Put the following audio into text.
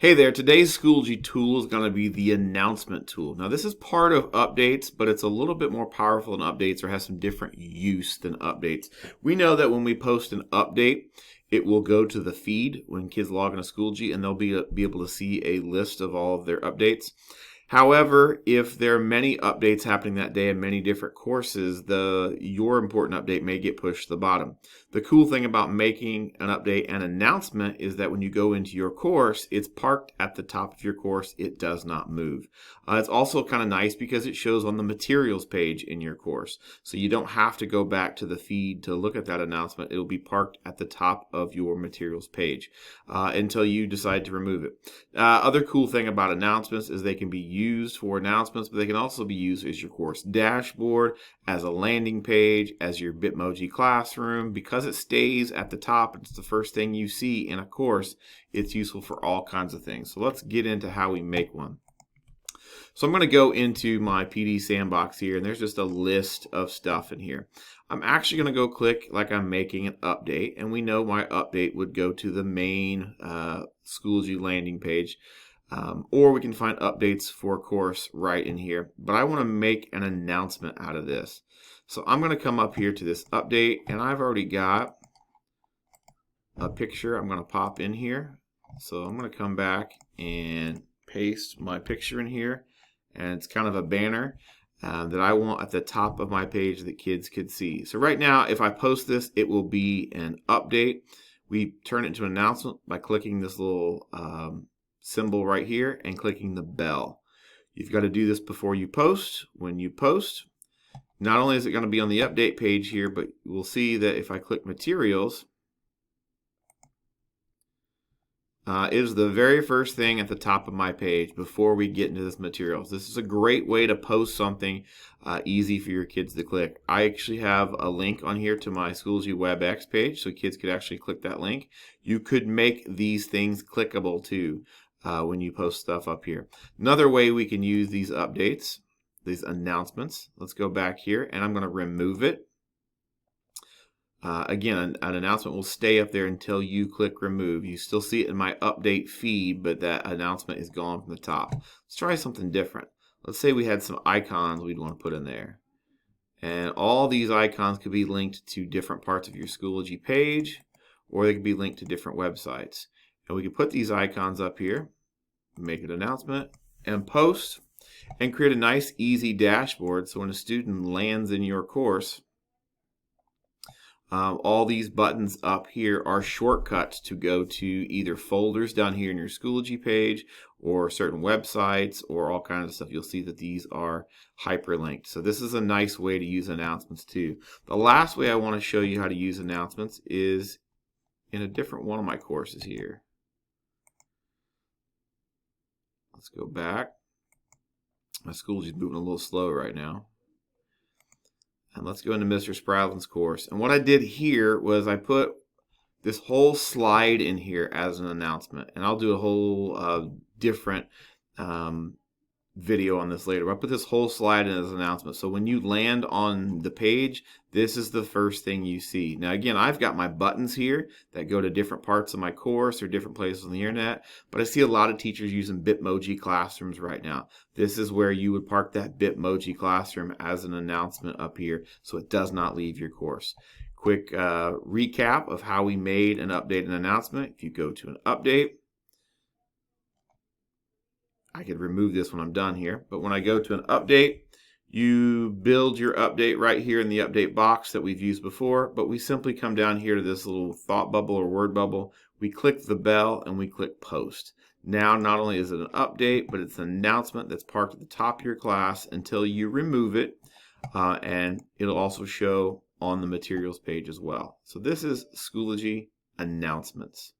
Hey there, today's Schoology tool is going to be the announcement tool. Now this is part of updates, but it's a little bit more powerful than updates or has some different use than updates. We know that when we post an update, it will go to the feed when kids log into Schoology and they'll be able to see a list of all of their updates. However, if there are many updates happening that day in many different courses, your important update may get pushed to the bottom. The cool thing about making an update and announcement is that when you go into your course, it's parked at the top of your course. It does not move. It's also kind of nice because it shows on the materials page in your course. So you don't have to go back to the feed to look at that announcement. It'll be parked at the top of your materials page until you decide to remove it. Other cool thing about announcements is they can be used for announcements, but they can also be used as your course dashboard, as a landing page, as your Bitmoji classroom. Because it stays at the top, it's the first thing you see in a course, it's useful for all kinds of things. So let's get into how we make one. So I'm going to go into my PD sandbox here, and there's just a list of stuff in here. I'm actually going to go click like I'm making an update, and we know my update would go to the main Schoology landing page, or we can find updates for a course right in here. But I want to make an announcement out of this. So I'm going to come up here to this update, and I've already got a picture I'm going to pop in here. So I'm going to come back and paste my picture in here. And it's kind of a banner that I want at the top of my page that kids could see. So right now, if I post this, it will be an update. We turn it into an announcement by clicking this little symbol right here and clicking the bell. You've got to do this before you post. When you post, not only is it going to be on the update page here, but we'll see that if I click materials, it is the very first thing at the top of my page before we get into this materials. This is a great way to post something easy for your kids to click. I actually have a link on here to my Schoology WebEx page, so kids could actually click that link. You could make these things clickable too when you post stuff up here. Another way we can use these updates, these announcements, let's go back here, and I'm going to remove it. Again, an announcement will stay up there until you click remove. You still see it in my update feed, but that announcement is gone from the top. Let's try something different. Let's say we had some icons we'd want to put in there. And all these icons could be linked to different parts of your Schoology page, or they could be linked to different websites. And we can put these icons up here, make an announcement, and post, and create a nice, easy dashboard so when a student lands in your course, all these buttons up here are shortcuts to go to either folders down here in your Schoology page or certain websites or all kinds of stuff. You'll see that these are hyperlinked. So this is a nice way to use announcements too. The last way I want to show you how to use announcements is in a different one of my courses here. Let's go back. My Schoology is moving a little slow right now. And let's go into Mr. Spradlin's course. And what I did here was I put this whole slide in here as an announcement. And I'll do a whole different video on this later. But I put this whole slide in as an announcement. So when you land on the page, this is the first thing you see. Now again, I've got my buttons here that go to different parts of my course or different places on the internet. But I see a lot of teachers using Bitmoji classrooms right now. This is where you would park that Bitmoji classroom as an announcement up here so it does not leave your course. Quick recap of how we made and updated an announcement. If you go to an update, I could remove this when I'm done here, but when I go to an update, you build your update right here in the update box that we've used before, but we simply come down here to this little thought bubble or word bubble. We click the bell and we click post. Now, not only is it an update, but it's an announcement that's parked at the top of your class until you remove it, and it'll also show on the materials page as well. So this is Schoology announcements.